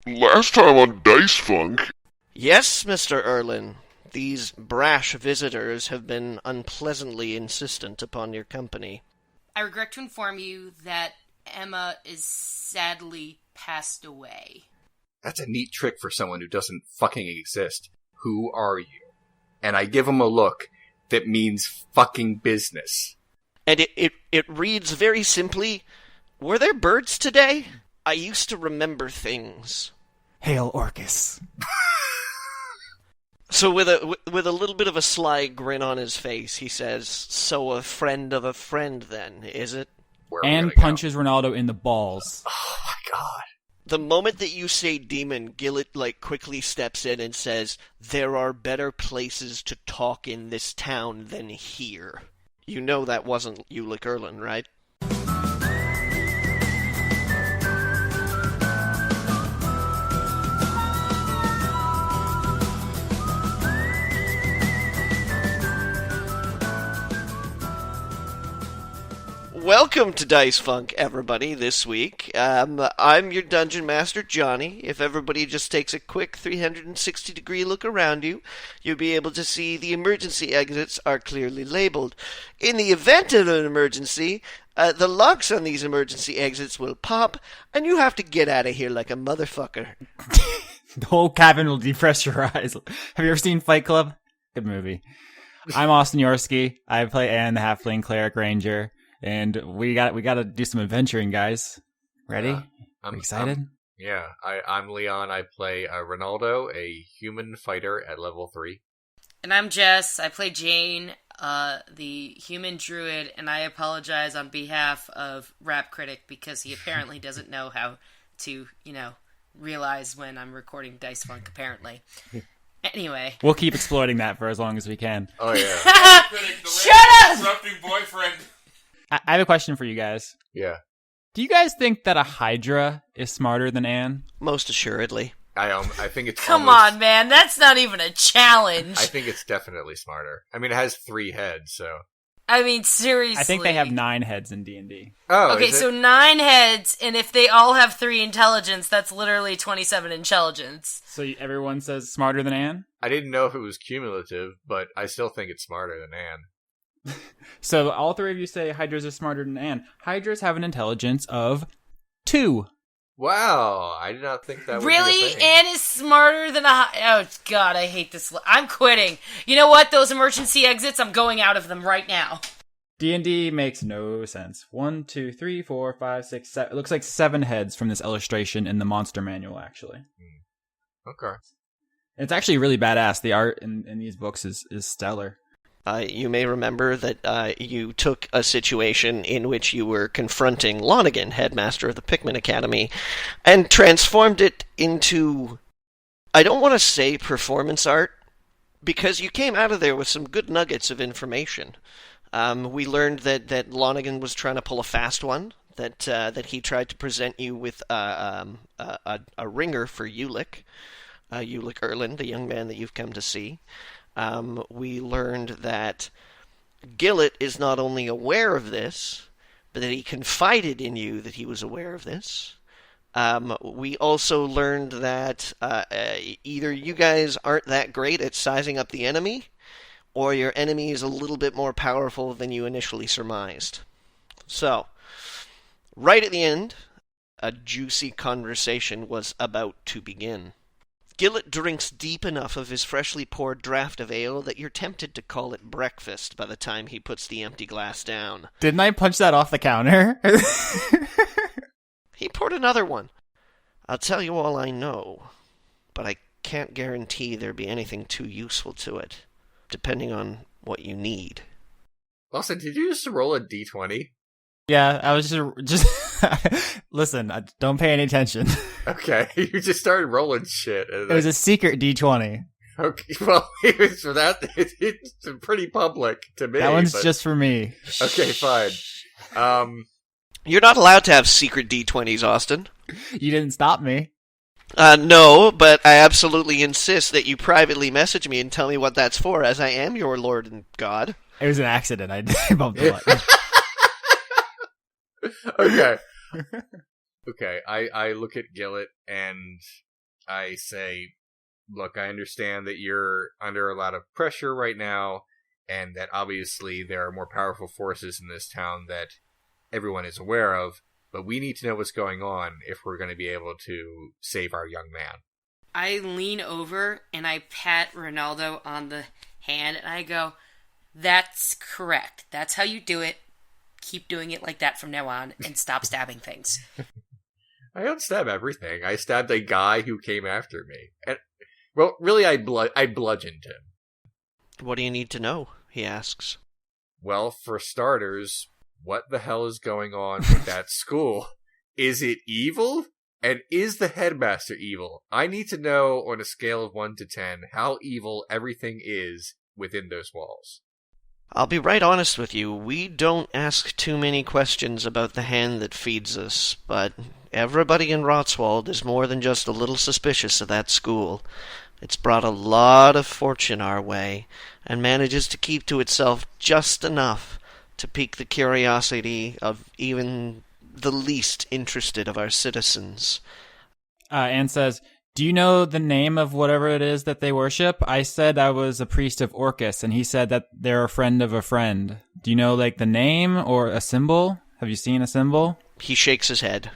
Last time on Dice Funk. Yes, Mr. Erlin. These brash visitors have been unpleasantly insistent upon your company. I regret to inform you that Emma is sadly passed away. That's a neat trick for someone who doesn't fucking exist. Who are you? And I give him a look that means fucking business. And it reads very simply, were there birds today? I used to remember things. Hail Orcus. So with a little bit of a sly grin on his face, he says, so a friend of a friend then, is it? Where are we And gonna go? punches Rinaldo in the balls. Oh my god. The moment that you say demon, Gillett quickly steps in and says, there are better places to talk in this town than here. You know that wasn't Ulick Erlin, right? Welcome to Dice Funk, everybody, this week. I'm your Dungeon Master, Johnny. If everybody just takes a quick 360-degree look around you, you'll be able to see the emergency exits are clearly labeled. In the event of an emergency, the locks on these emergency exits will pop, and you have to get out of here like a motherfucker. The whole cabin will depressurize. Have you ever seen Fight Club? Good movie. I'm Austin Yorsky. I play Anne, the Halfling Cleric Ranger. And we got to do some adventuring, guys. Ready? I'm excited? I'm Leon. I play Rinaldo, a human fighter at level 3. And I'm Jess. I play Jayne, the human druid, and I apologize on behalf of Rap Critic because he apparently doesn't know how to, realize when I'm recording Dice Funk, apparently. Anyway. We'll keep exploiting that for as long as we can. Oh yeah. Shut up! Disrupting boyfriend. I have a question for you guys. Yeah. Do you guys think that a Hydra is smarter than Anne? Most assuredly. I think it's Come almost- on, man. That's not even a challenge. I think it's definitely smarter. I mean, it has 3 heads, so. I mean, seriously. I think they have 9 heads in D&D. Oh, Okay, is it? so 9 heads, and if they all have 3 intelligence, that's literally 27 intelligence. So everyone says smarter than Anne? I didn't know if it was cumulative, but I still think it's smarter than Anne. So all 3 of you say Hydras are smarter than Anne. Hydras have an intelligence of 2. Wow, I did not think that would be a Really? thing. Anne is smarter than Oh, God, I hate this. I'm quitting. You know what? Those emergency exits, I'm going out of them right now. D&D makes no sense. 1, 2, 3, 4, 5, 6, 7. It looks like 7 heads from this illustration in the monster manual, actually. Okay. It's actually really badass. The art in these books is stellar. You may remember that you took a situation in which you were confronting Lonigan, headmaster of the Pikmin Academy, and transformed it into, I don't want to say performance art, because you came out of there with some good nuggets of information. We learned that Lonigan was trying to pull a fast one, that he tried to present you with a ringer for Ulick Erlin, the young man that you've come to see. We learned that Gillett is not only aware of this, but that he confided in you that he was aware of this. We also learned that either you guys aren't that great at sizing up the enemy, or your enemy is a little bit more powerful than you initially surmised. So, right at the end, a juicy conversation was about to begin. Gillett drinks deep enough of his freshly poured draught of ale that you're tempted to call it breakfast by the time he puts the empty glass down. Didn't I punch that off the counter? He poured another one. I'll tell you all I know, but I can't guarantee there'd be anything too useful to it, depending on what you need. Lawson, did you just roll a d20? Yeah, I was just listen, don't pay any attention. Okay, you just started rolling shit. It was a secret D20. Okay, well, for that, it's pretty public to me. That one's but... just for me. Okay, fine. You're not allowed to have secret D20s, Austin. You didn't stop me. No, but I absolutely insist that you privately message me and tell me what that's for, as I am your lord and god. It was an accident. I bumped the button. Okay. Okay, I look at Gillett and I say, look, I understand that you're under a lot of pressure right now, and that obviously there are more powerful forces in this town that everyone is aware of, but we need to know what's going on if we're going to be able to save our young man. I lean over and I pat Rinaldo on the hand and I go, "That's correct. That's how you do it. Keep doing it like that from now on and stop stabbing things." I don't stab everything. I stabbed a guy who came after me. And, well, really, I bludgeoned him. What do you need to know? He asks. Well, for starters, what the hell is going on with that school? Is it evil? And is the headmaster evil? I need to know on a scale of 1 to 10 how evil everything is within those walls. I'll be right honest with you. We don't ask too many questions about the hand that feeds us, but everybody in Rotswald is more than just a little suspicious of that school. It's brought a lot of fortune our way, and manages to keep to itself just enough to pique the curiosity of even the least interested of our citizens. Anne says, "Do you know the name of whatever it is that they worship? I said I was a priest of Orcus, and he said that they're a friend of a friend. Do you know, like, the name or a symbol? Have you seen a symbol?" He shakes his head.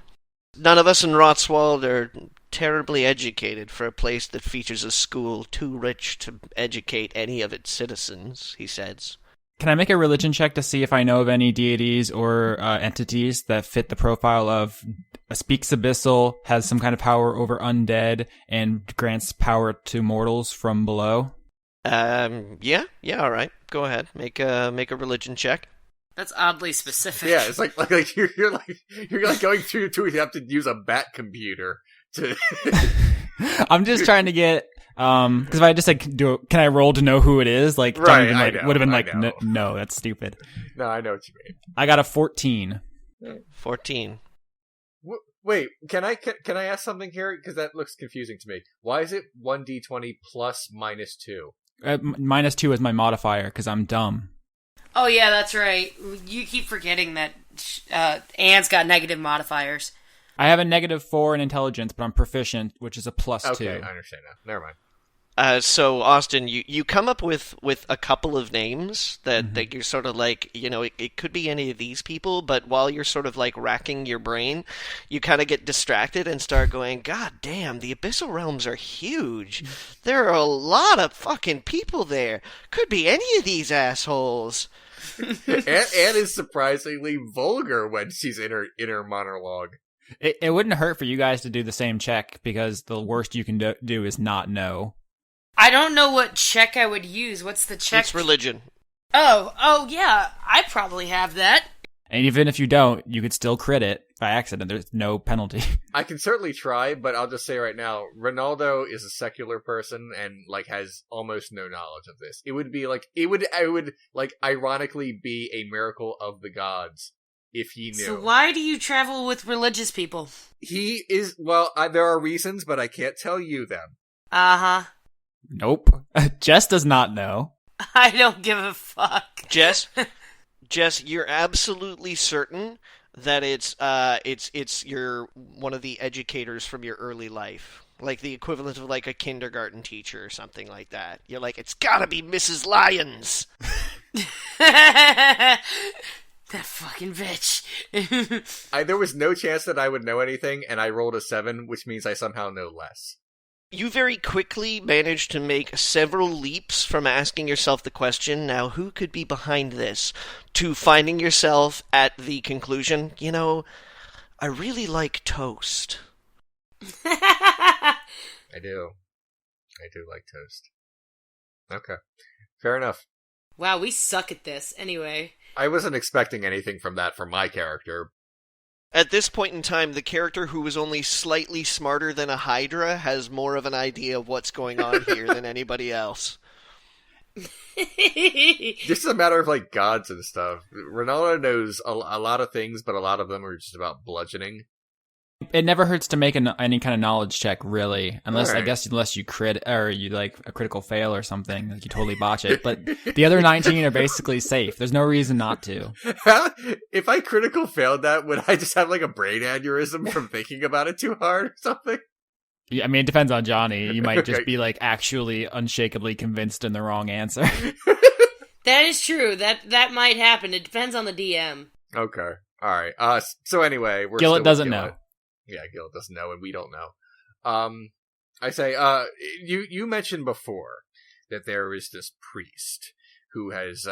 None of us in Rotswald are terribly educated for a place that features a school too rich to educate any of its citizens, he says. Can I make a religion check to see if I know of any deities or entities that fit the profile of speaks abyssal, has some kind of power over undead, and grants power to mortals from below? Yeah, all right. Go ahead. Make a religion check. That's oddly specific. Yeah, it's like you're going through to have to use a bat computer to. I'm just trying to get because if I just like can I roll to know who it is? Like, right, would have been like no, that's stupid. No, I know what you mean. I got a 14. 14. Wait, can I ask something here? Because that looks confusing to me. Why is it 1d20 plus -2? -2 is my modifier because I'm dumb. Oh yeah, that's right. You keep forgetting that Anne's got negative modifiers. I have a -4 in intelligence, but I'm proficient, which is a +2. Okay, I understand now. Never mind. So, Austin, you come up with a couple of names that you're sort of like, it could be any of these people, but while you're sort of like racking your brain, you kind of get distracted and start going, God damn, the Abyssal Realms are huge. There are a lot of fucking people there. Could be any of these assholes. Anne is surprisingly vulgar when she's in her monologue. It wouldn't hurt for you guys to do the same check, because the worst you can do is not know. I don't know what check I would use. What's the check? It's religion. Oh yeah, I probably have that. And even if you don't, you could still crit it by accident. There's no penalty. I can certainly try, but I'll just say right now, Rinaldo is a secular person and has almost no knowledge of this. It would ironically be a miracle of the gods if he knew. So why do you travel with religious people? He is, there are reasons, but I can't tell you them. Uh-huh. Nope. Jess does not know. I don't give a fuck. Jess, you're absolutely certain that it's you're one of the educators from your early life, like the equivalent of like a kindergarten teacher or something like that. You're like, it's gotta be Mrs. Lyons. That fucking bitch. There was no chance that I would know anything, and I rolled a 7, which means I somehow know less. You very quickly managed to make several leaps from asking yourself the question, now who could be behind this, to finding yourself at the conclusion, I really like toast. I do like toast. Okay. Fair enough. Wow, we suck at this. Anyway. I wasn't expecting anything from that from my character. At this point in time, the character who was only slightly smarter than a Hydra has more of an idea of what's going on here than anybody else. This is a matter of gods and stuff. Rinaldo knows a lot of things, but a lot of them are just about bludgeoning. It never hurts to make any kind of knowledge check, really, unless right. unless you crit or you a critical fail or something, you totally botch it. But the other 19 are basically safe. There's no reason not to. If I critical failed that, would I just have a brain aneurysm from thinking about it too hard or something? Yeah, I mean, it depends on Johnny. You might just Okay. be like actually unshakably convinced in the wrong answer. That is true. That might happen. It depends on the DM. Okay. All right. So anyway, we're Gillett still with doesn't Gillett. know. Yeah, Gillett doesn't know, and we don't know. I say, you mentioned before that there is this priest who has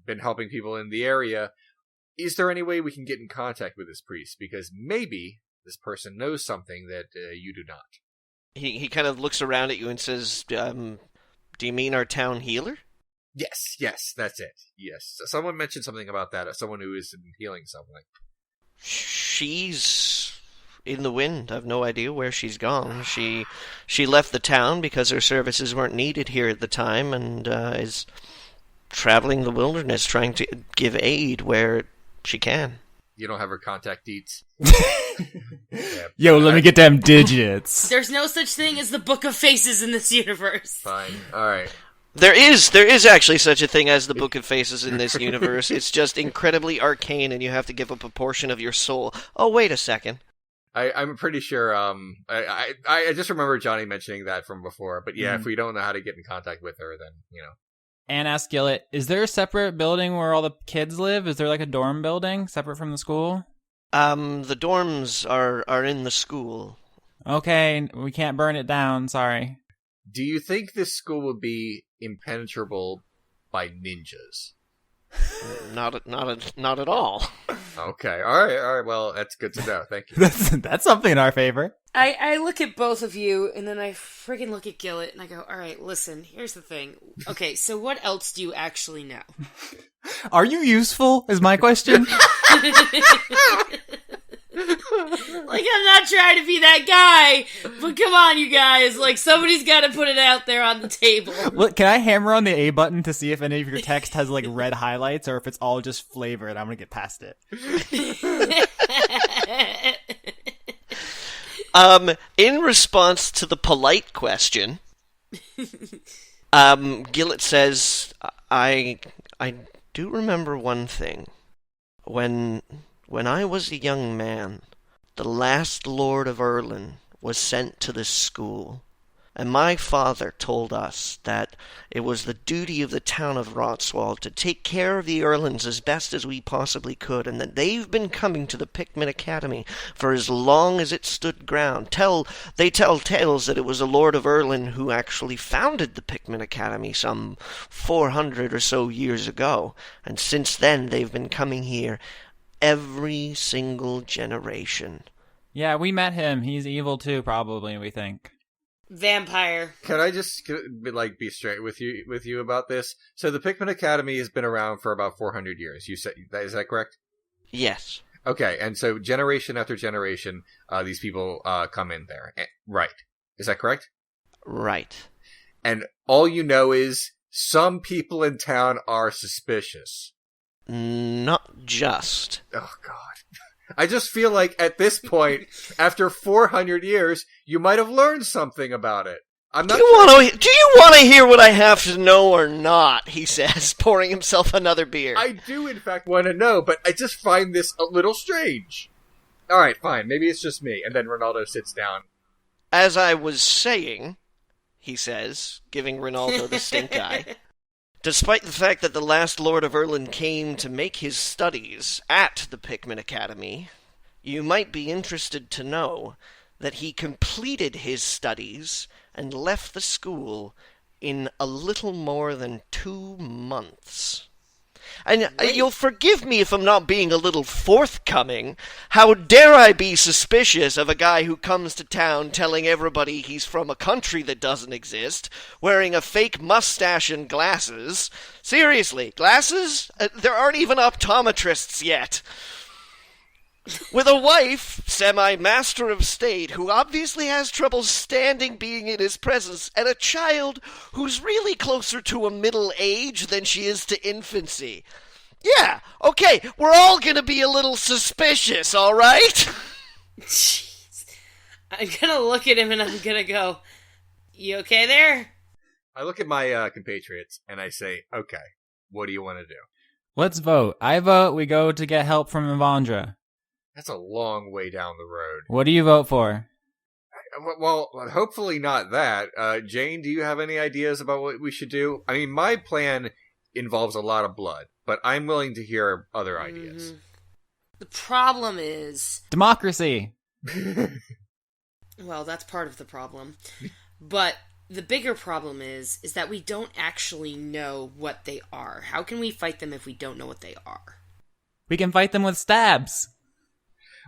been helping people in the area. Is there any way we can get in contact with this priest? Because maybe this person knows something that you do not. He kind of looks around at you and says, "Do you mean our town healer?" Yes, that's it. Yes, someone mentioned something about that. Someone who is healing something. She's in the wind. I've no idea where she's gone. She left the town because her services weren't needed here at the time, and is traveling the wilderness trying to give aid where she can. You don't have her contact deets. Yeah, Yo, let me get them digits. There's no such thing as the Book of Faces in this universe. Fine. All right. There is actually such a thing as the Book of Faces in this universe. It's just incredibly arcane, and you have to give up a portion of your soul. Oh, wait a second. I'm pretty sure. I just remember Johnny mentioning that from before. But yeah, if we don't know how to get in contact with her, then And ask Gillett, is there a separate building where all the kids live? Is there like a dorm building separate from the school? The dorms are in the school. Okay, we can't burn it down, sorry. Do you think this school would be impenetrable by ninjas? Not at all. Okay. All right. Well, that's good to know. Thank you. That's something in our favor. I look at both of you, and then I friggin' look at Gillett, and I go, all right, listen, here's the thing. Okay, so what else do you actually know? Are you useful, is my question? Like, I'm not trying to be that guy, but come on, you guys. Like, somebody's got to put it out there on the table. Well, can I hammer on the A button to see if any of your text has like red highlights or if it's all just flavor and I'm gonna get past it? In response to the polite question, Gillett says, I do remember one thing. When I was a young man, the last Lord of Erlin was sent to this school, and my father told us that it was the duty of the town of Rotswald to take care of the Erlins as best as we possibly could, and that they've been coming to the Pikmin Academy for as long as it stood ground. They tell tales that it was a Lord of Erlin who actually founded the Pikmin Academy some 400 or so years ago, and since then they've been coming here every single generation. Yeah, we met him. He's evil too, probably, we think. Vampire. Can I just be straight with you about this? So the Pikmin Academy has been around for about 400 years. You said, is that correct? Yes. Okay, and so generation after generation, these people come in there. Right. Is that correct? Right. And all you know is some people in town are suspicious. Not just. Oh, God. I just feel like at this point, after 400 years, you might have learned something about it. Do you want to hear what I have to know or not? He says, pouring himself another beer. I do, in fact, want to know, but I just find this a little strange. All right, fine. Maybe it's just me. And then Rinaldo sits down. As I was saying, he says, giving Rinaldo the stink eye, despite the fact that the last Lord of Erlin came to make his studies at the Pikmin Academy, you might be interested to know that he completed his studies and left the school in a little more than 2 months. And you'll forgive me if I'm not being a little forthcoming. How dare I be suspicious of a guy who comes to town telling everybody he's from a country that doesn't exist, wearing a fake mustache and glasses? Seriously, glasses? There aren't even optometrists yet. With a wife, semi-master of state, who obviously has trouble standing being in his presence, and a child who's really closer to a middle age than she is to infancy. Yeah, okay, we're all gonna be a little suspicious, alright? Jeez. I'm gonna look at him and I'm gonna go, you okay there? I look at my compatriots and I say, okay, what do you want to do? Let's vote. I vote we go to get help from Avandra. That's a long way down the road. What do you vote for? Well, hopefully not that. Jayne, do you have any ideas about what we should do? I mean, my plan involves a lot of blood, but I'm willing to hear other ideas. The problem is... Democracy! Well, that's part of the problem. But the bigger problem is that we don't actually know what they are. How can we fight them if we don't know what they are? We can fight them with stabs!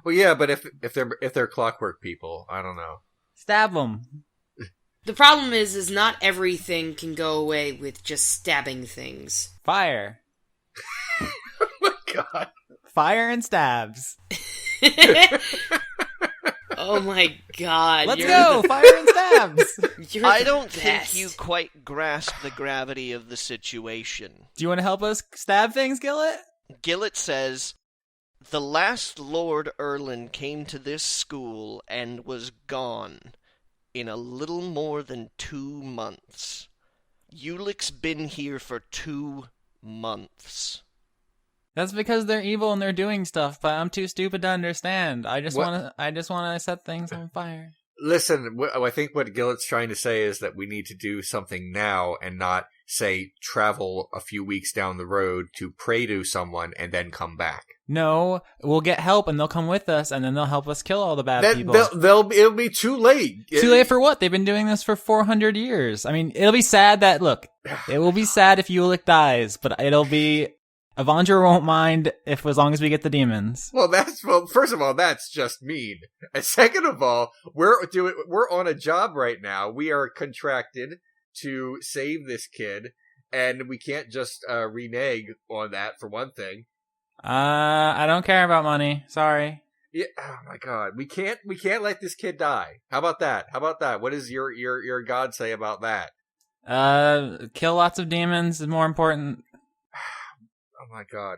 Well, yeah, but if they're clockwork people, I don't know. Stab them! The problem is not everything can go away with just stabbing things. Fire! Oh my god. Fire and stabs. Oh my god. Let's go! Fire and stabs! I don't think you quite grasp the gravity of the situation. Do you want to help us stab things, Gillett? Gillett says, the last Lord Erlin came to this school and was gone in a little more than 2 months. Ulick's been here for 2 months. That's because they're evil and they're doing stuff, but I'm too stupid to understand. I just want to set things on fire. Listen, I think what Gillett's trying to say is that we need to do something now and not, say, travel a few weeks down the road to pray to someone and then come back. No, we'll get help and they'll come with us and then they'll help us kill all the bad people. It'll be too late. Too late for what? They've been doing this for 400 years. I mean, it'll be sad that, look, it will be sad if Ulick dies, but it'll be... Avandra won't mind as long as we get the demons. Well, first of all, that's just mean. And second of all, we're on a job right now. We are contracted to save this kid, and we can't just renege on that for one thing. I don't care about money. Sorry. Yeah. Oh my god. We can't let this kid die. How about that? What does your god say about that? Kill lots of demons is more important. Oh my god.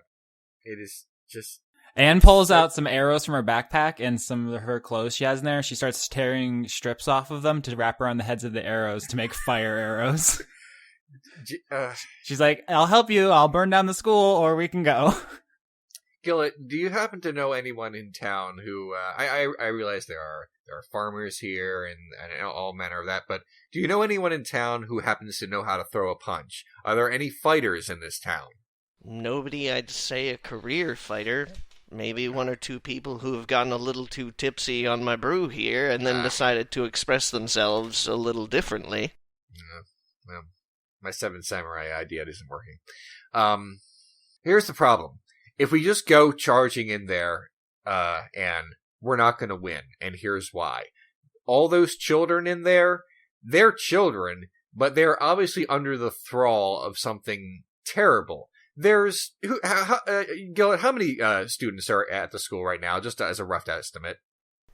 It is just... Anne pulls out some arrows from her backpack and some of her clothes she has in there. She starts tearing strips off of them to wrap around the heads of the arrows to make fire arrows. She's like, I'll help you. I'll burn down the school or we can go. Gillett, do you happen to know anyone in town who... I realize there are farmers here and all manner of that, but do you know anyone in town who happens to know how to throw a punch? Are there any fighters in this town? Nobody, I'd say, a career fighter. Maybe 1 or 2 people who have gotten a little too tipsy on my brew here and then decided to express themselves a little differently. Well, my 7 Samurai idea isn't working. Here's the problem. If we just go charging in there, and we're not going to win, and here's why. All those children in there, they're children, but they're obviously under the thrall of something terrible. There's Gillett, how many students are at the school right now, just as a rough estimate?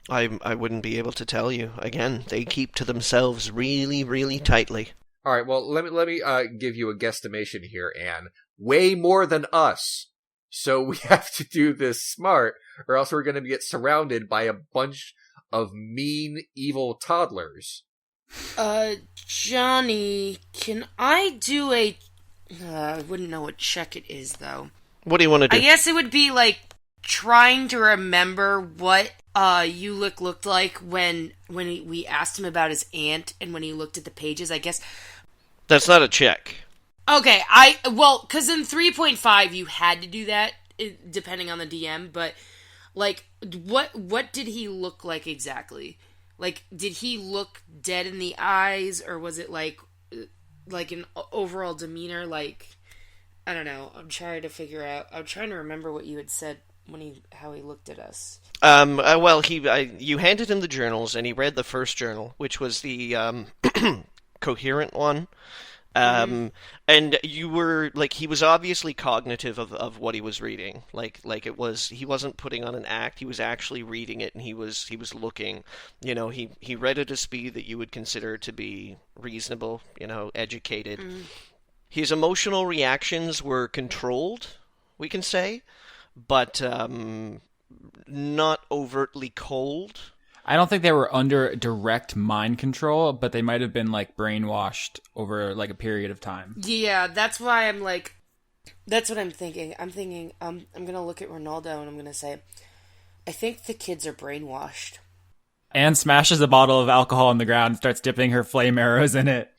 I wouldn't be able to tell you. Again, they keep to themselves really, really tightly. All right, well, let me give you a guesstimation here, Anne. Way more than us. So we have to do this smart, or else we're going to get surrounded by a bunch of mean, evil toddlers. Johnny, can I do a... I wouldn't know what check it is, though. What do you want to do? I guess it would be, like, trying to remember what Ulick looked like when we asked him about his aunt and when he looked at the pages, I guess. That's not a check. Okay, because in 3.5 you had to do that, depending on the DM, but, like, what did he look like exactly? Like, did he look dead in the eyes, or was it, like an overall demeanor, like, I don't know, I'm trying to remember what you had said how he looked at us. Well, you handed him the journals, and he read the first journal, which was the, coherent one. And you were, like, he was obviously cognitive of what he was reading. Like he wasn't putting on an act, he was actually reading it, and he was looking, he read at a speed that you would consider to be reasonable, educated. His emotional reactions were controlled, we can say, but, not overtly cold. I don't think they were under direct mind control, but they might have been, like, brainwashed over, like, a period of time. Yeah, that's why I'm like... That's what I'm thinking. I'm thinking, I'm gonna look at Rinaldo and I'm gonna say, I think the kids are brainwashed. Anne smashes a bottle of alcohol on the ground and starts dipping her flame arrows in it.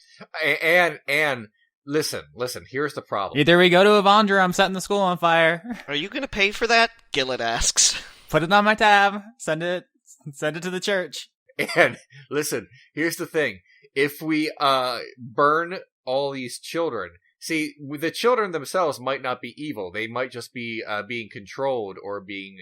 And listen, here's the problem. Either we go to Avandra, or I'm setting the school on fire. Are you going to pay for that? Gillett asks. Put it on my tab. Send it to the church. And listen, here's the thing. If we burn all these children, see, the children themselves might not be evil. They might just be being controlled or being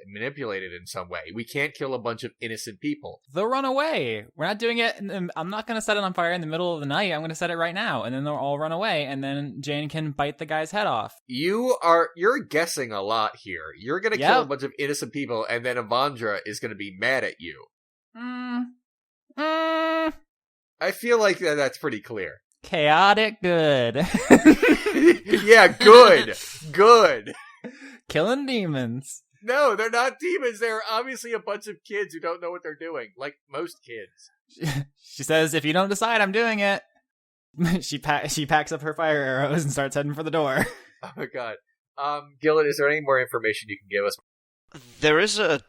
manipulated in some way. We can't kill a bunch of innocent people. They'll run away. We're not doing it. I'm not going to set it on fire in the middle of the night. I'm going to set it right now, and then they'll all run away, and then Jayne can bite the guy's head off. You're guessing a lot here. You're going to kill a bunch of innocent people, and then Avandra is going to be mad at you. I feel like that's pretty clear. Chaotic good. Yeah, good. Killing demons. No, they're not demons. They're obviously a bunch of kids who don't know what they're doing, like most kids. She says, if you don't decide, I'm doing it. She packs up her fire arrows and starts heading for the door. Oh my god. Gillett, is there any more information you can give us? There is a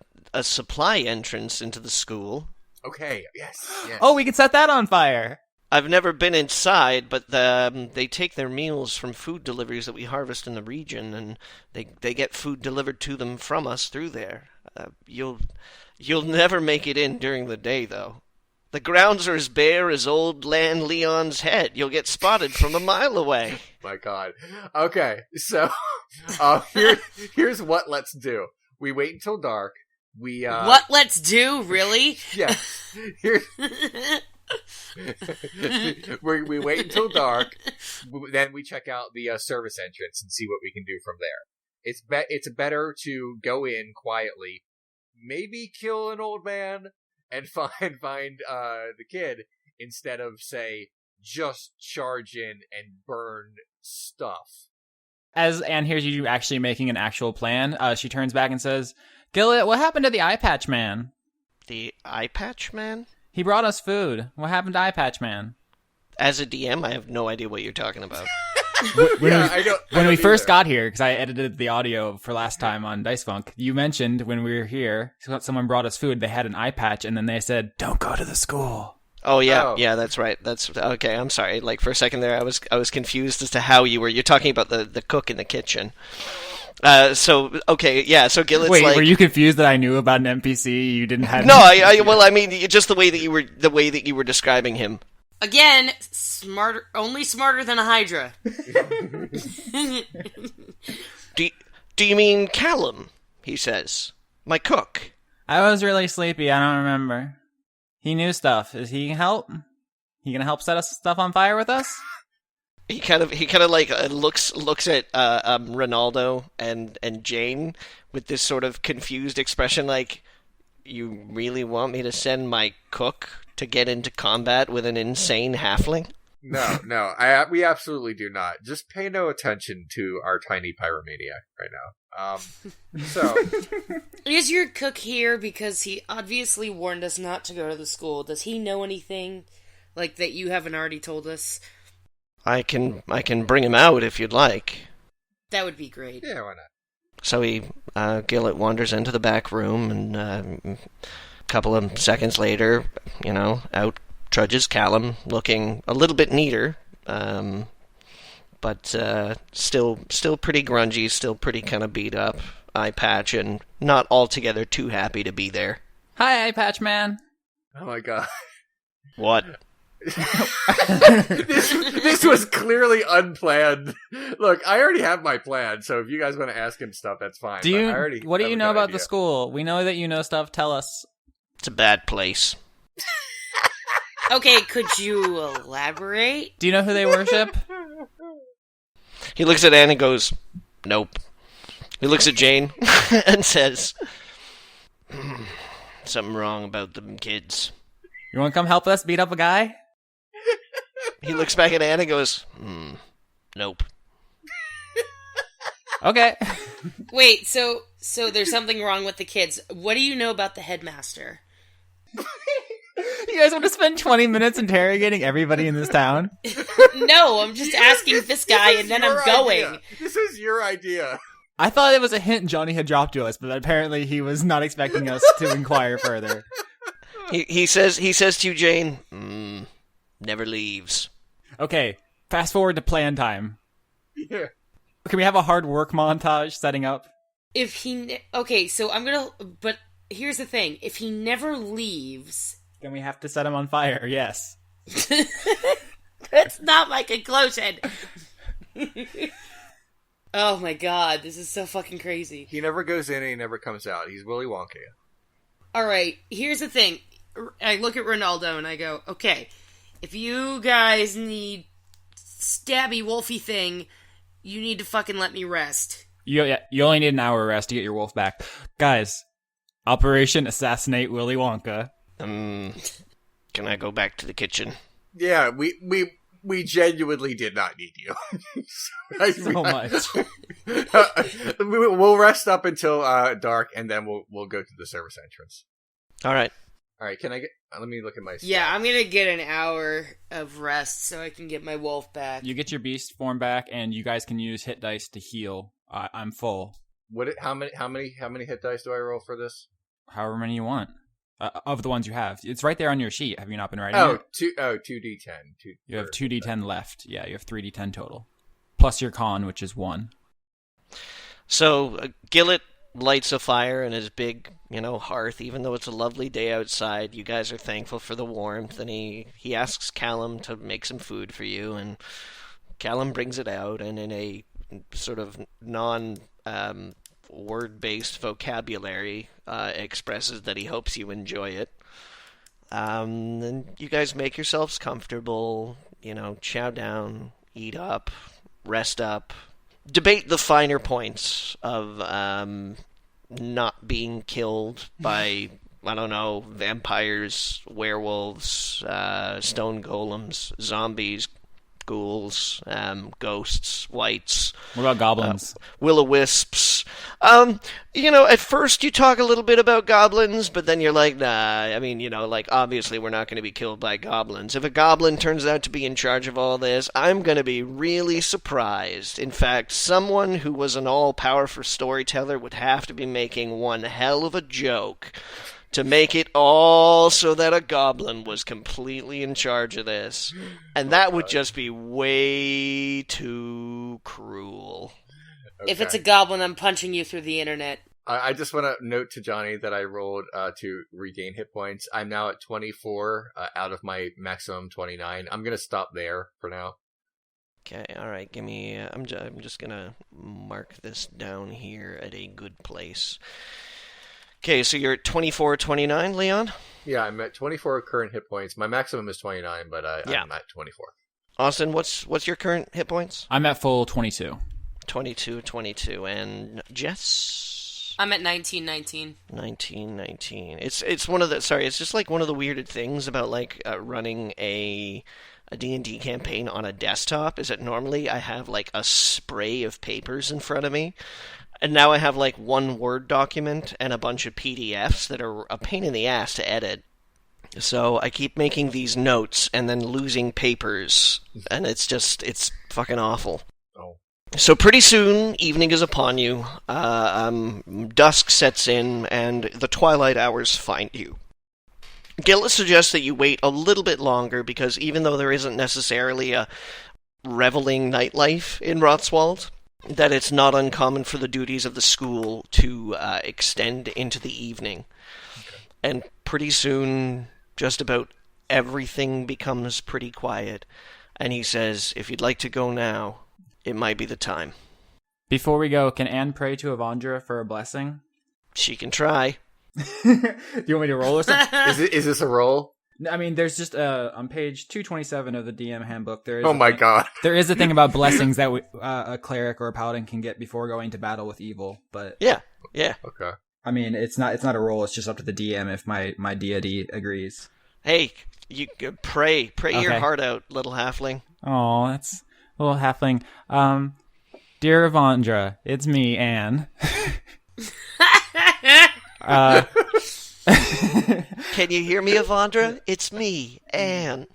supply entrance into the school. Okay, yes. Oh, we can set that on fire. I've never been inside, but they take their meals from food deliveries that we harvest in the region, and they get food delivered to them from us through there. You'll never make it in during the day, though. The grounds are as bare as old Land Leon's head. You'll get spotted from a mile away. My god. Okay, so here's what let's do. We wait until dark. What let's do? Really? Yeah. We wait until dark, then we check out the service entrance and see what we can do from there. It's better to go in quietly, maybe kill an old man, and find the kid, instead of, say, just charge in and burn stuff. As Anne hears you actually making an actual plan, she turns back and says, Gillett, what happened to the Eyepatch man? The Eyepatch man? He brought us food. What happened to Eyepatch man? As a DM, I have no idea what you're talking about. When we first got here, because I edited the audio for last time on Dice Funk, you mentioned when we were here, someone brought us food, they had an Eyepatch, and then they said, don't go to the school. Oh, yeah, that's right. That's okay, I'm sorry. Like, for a second there, I was confused as to how you're talking about the cook in the kitchen. So Gillett's Wait, like, were you confused that I knew about an NPC you didn't have? No, I mean, just the way that you were describing him. Again, only smarter than a Hydra. Do you mean Callum? He says, my cook. I was really sleepy. I don't remember. He knew stuff. Is he gonna help? He gonna help set us stuff on fire with us? He kind of like looks at Rinaldo and Jayne with this sort of confused expression, like, you really want me to send my cook to get into combat with an insane halfling? No, we absolutely do not. Just pay no attention to our tiny pyromaniac right now. So is your cook here because he obviously warned us not to go to the school? Does he know anything like that you haven't already told us? I can bring him out if you'd like. That would be great. Yeah, why not? So Gillett wanders into the back room, and a couple of seconds later, out trudges Callum, looking a little bit neater, but still pretty grungy, still pretty kind of beat up. Eyepatch, and not altogether too happy to be there. Hi, Eyepatch man. Oh my god. What? This was clearly unplanned. Look, I already have my plan, so if you guys want to ask him stuff, that's fine. What do you know about the school? We know that you know stuff. Tell us. It's a bad place. Okay, could you elaborate? Do you know who they worship? He looks at Anne and goes, nope. He looks at Jayne and says, something wrong about them kids. You want to come help us beat up a guy? He looks back at Anne and goes, nope. Okay. Wait, so there's something wrong with the kids. What do you know about the headmaster? You guys want to spend 20 minutes interrogating everybody in this town? No, I'm just asking this guy, and then I'm going. This is your idea. I thought it was a hint Johnny had dropped to us, but apparently he was not expecting us to inquire further. He says to you, Jayne, never leaves. Okay, fast forward to plan time. Yeah. Can we have a hard work montage setting up? Okay, so I'm gonna. But here's the thing: if he never leaves, Then we have to set him on fire. Yes. that's not my conclusion. Oh my god, this is so fucking crazy. He never goes in and he never comes out. He's Willy Wonka. Alright, here's the thing. I look at Rinaldo and I go, okay, if you guys need stabby wolfy thing, you need to fucking let me rest. You only need an hour rest to get your wolf back. Guys, Operation Assassinate Willy Wonka. Can I go back to the kitchen? Yeah, we genuinely did not need you. So much. We'll rest up until dark, and then we'll go to the service entrance. All right. All right, can I get? Let me look at my. Yeah, stats. I'm gonna get an hour of rest so I can get my wolf back. You get your beast form back, and you guys can use hit dice to heal. I'm full. How many hit dice do I roll for this? However many you want. Of the ones you have. It's right there on your sheet. Have you not been writing Oh, it? 2d10. You have 2d10 left. Yeah, you have 3d10 total. Plus your con, which is 1. So Gillett lights a fire in his big, hearth, even though it's a lovely day outside. You guys are thankful for the warmth, and he asks Callum to make some food for you, and Callum brings it out, and in a sort of word-based vocabulary expresses that he hopes you enjoy it. And you guys make yourselves comfortable, chow down, eat up, rest up, debate the finer points of not being killed by, I don't know, vampires, werewolves, stone golems, zombies, ghouls, ghosts, wights. What about goblins? Will-o-wisps. At first you talk a little bit about goblins, but then you're like, nah, obviously we're not going to be killed by goblins. If a goblin turns out to be in charge of all this, I'm going to be really surprised. In fact, someone who was an all-powerful storyteller would have to be making one hell of a joke to make it all so that a goblin was completely in charge of this. And that would just be way too cruel. Okay. If it's a goblin, I'm punching you through the internet. I just want to note to Johnny that I rolled to regain hit points. I'm now at 24 out of my maximum 29. I'm going to stop there for now. Okay, all right, give me... I'm just going to mark this down here at a good place. Okay, so you're at 24, 29, Leon? Yeah, I'm at 24 current hit points. My maximum is 29, but I'm at 24. Austin, what's your current hit points? I'm at full 22. 22. And Jess? I'm at 19. 19. It's one of the... Sorry, it's just like one of the weirded things about running a D&D campaign on a desktop is that normally I have a spray of papers in front of me. And now I have one Word document and a bunch of PDFs that are a pain in the ass to edit. So I keep making these notes and then losing papers, and it's fucking awful. Oh. So pretty soon, evening is upon you, dusk sets in, and the twilight hours find you. Gillett suggests that you wait a little bit longer because even though there isn't necessarily a reveling nightlife in Rothswald, that it's not uncommon for the duties of the school to extend into the evening. Okay. And pretty soon, just about everything becomes pretty quiet. And he says, if you'd like to go now, it might be the time. Before we go, can Anne pray to Avandra for a blessing? She can try. Do you want me to roll or something? Is this a roll? I mean, there's just on page 227 of the DM handbook. There is God! There is a thing about blessings that a cleric or a paladin can get before going to battle with evil. But yeah. Okay. I mean, it's not a roll. It's just up to the DM if my deity agrees. Hey, you pray Okay. your heart out, little halfling. Oh, that's a little halfling. Dear Avandra, it's me, Anne. Can you hear me, Avandra? It's me, Anne.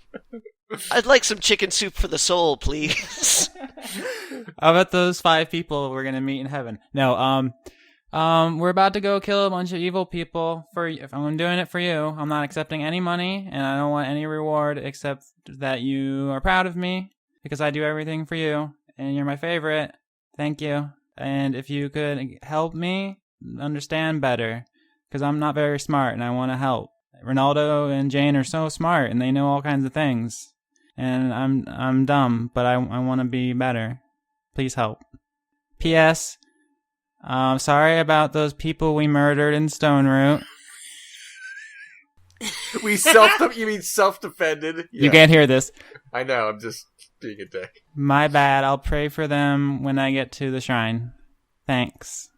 I'd like some chicken soup for the soul, please. How about those 5 people we're gonna meet in heaven? No, We're about to go kill a bunch of evil people. If I'm doing it for you, I'm not accepting any money, and I don't want any reward except that you are proud of me because I do everything for you, and you're my favorite. Thank you. And if you could help me understand better, because I'm not very smart and I want to help. Rinaldo and Jayne are so smart and they know all kinds of things, and I'm dumb, but I want to be better. Please help. P.S. Sorry about those people we murdered in Stone Root. You mean self-defended? Yeah. You can't hear this. I know, I'm just being a dick. My bad. I'll pray for them when I get to the shrine. Thanks.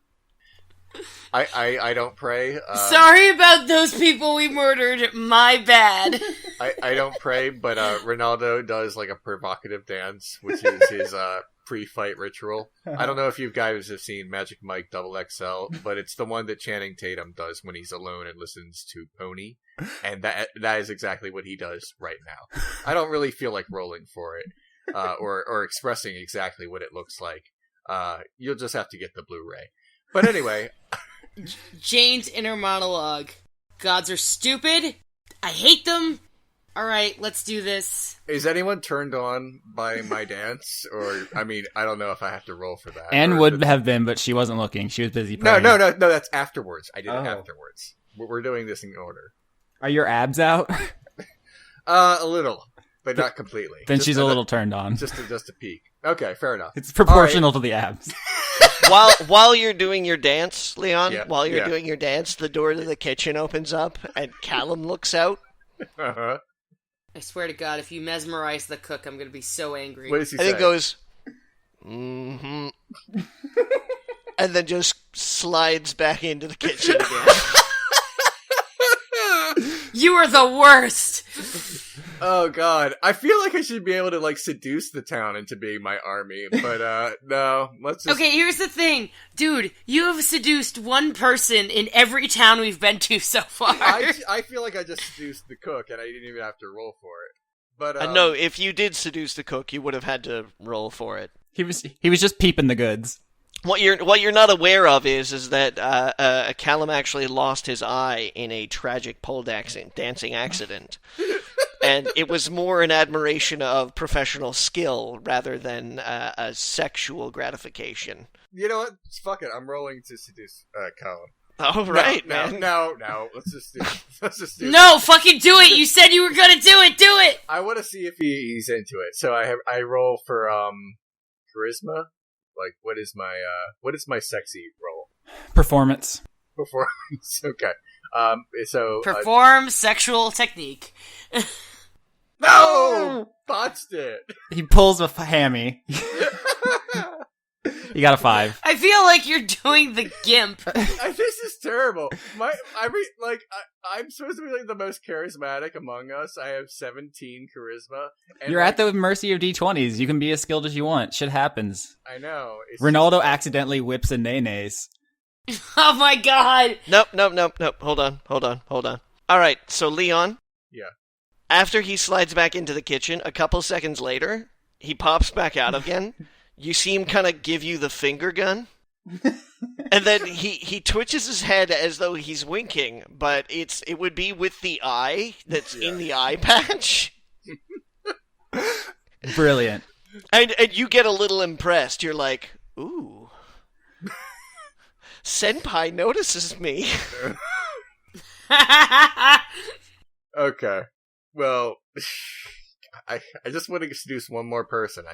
I don't pray. Sorry about those people we murdered. My bad. I don't pray, but Rinaldo does like a provocative dance, which is his pre-fight ritual. I don't know if you guys have seen Magic Mike XXL, but it's the one that Channing Tatum does when he's alone and listens to Pony, and that is exactly what he does right now. I don't really feel like rolling for it, or expressing exactly what it looks like. You'll just have to get the Blu-ray. But anyway, Jayne's inner monologue. Gods are stupid. I hate them. All right, let's do this. is anyone turned on by my dance? Or, I mean, I don't know if I have to roll for that. Anne would have been, but she wasn't looking. She was busy No, praying. no, that's afterwards. I did it afterwards. We're doing this in order. Are your abs out? A little, but not completely. Then she's a little turned on. Just a peek. Okay, fair enough. It's proportional to the abs. While you're doing your dance, Leon, Yeah, doing your dance, the door to the kitchen opens up and Callum looks out. Uh-huh. I swear to God, if you mesmerize the cook, I'm going to be so angry. What does he And say? it goes, mm-hmm. And then just slides back into the kitchen again. You are the worst! Oh God, I feel like I should be able to like seduce the town into being my army, but no. Let's just. Okay, here's the thing. Dude, you have seduced one person in every town we've been to so far. I feel like I just seduced the cook, and I didn't even have to roll for it. But No, if you did seduce the cook, you would have had to roll for it. He was just peeping the goods. What you're not aware of is that Callum actually lost his eye in a tragic pole dancing accident, and it was more an admiration of professional skill rather than a sexual gratification. You know what? Fuck it. I'm rolling to seduce Colin. Oh right, no, man. No. Let's just do. No, fucking do it! You said you were gonna do it! Do it! I want to see if he's into it. So I roll for charisma. Like, what is my sexy roll? Performance. Performance. Okay. So Perform sexual technique. no, botched it. He pulls a hammy. You got a 5. I feel like you're doing the gimp. This is terrible. I'm supposed to be like the most charismatic among us. I have 17 charisma. And You're at the mercy of D20s. You can be as skilled as you want. Shit happens. I know. Ronaldo accidentally whips a naes. Oh my God! Nope. Hold on. All right, so Leon. Yeah. After he slides back into the kitchen, a couple seconds later, he pops back out again. You see him kind of give you the finger gun. And then he twitches his head as though he's winking, but it would be with the eye that's in the eye patch. Brilliant. And you get a little impressed. You're like, ooh. Senpai notices me. Okay. Well, I just want to seduce one more person.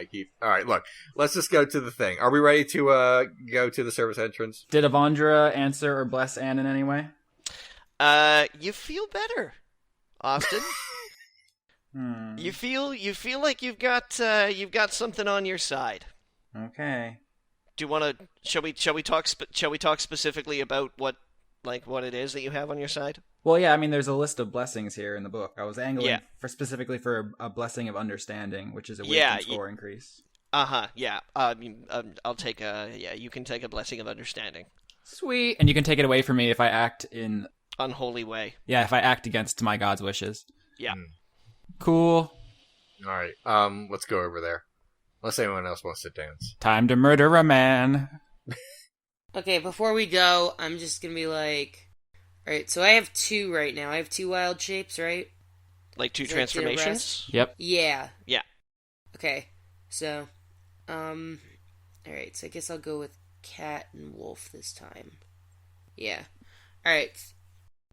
All right, look. Let's just go to the thing. Are we ready to go to the service entrance? Did Avandra answer or bless Anne in any way? You feel better, Austin. You feel like you've got something on your side. Okay. Do you want to? Shall we talk specifically about what it is that you have on your side? Well, yeah. I mean, there's a list of blessings here in the book. I was angling specifically for a blessing of understanding, which is a wisdom score increase. Yeah. I'll take you can take a blessing of understanding. Sweet. And you can take it away from me if I act in unholy way. Yeah, if I act against my god's wishes. Yeah. Cool. All right. Let's go over there. Unless anyone else wants to dance. Time to murder a man. Okay, before we go, I'm just gonna be like, alright, so I have 2 right now. I have 2 wild shapes, right? Like 2 Is that the transformations? rest? Yep. Yeah. Yeah. Okay, so, alright, so I guess I'll go with cat and wolf this time. Yeah. Alright.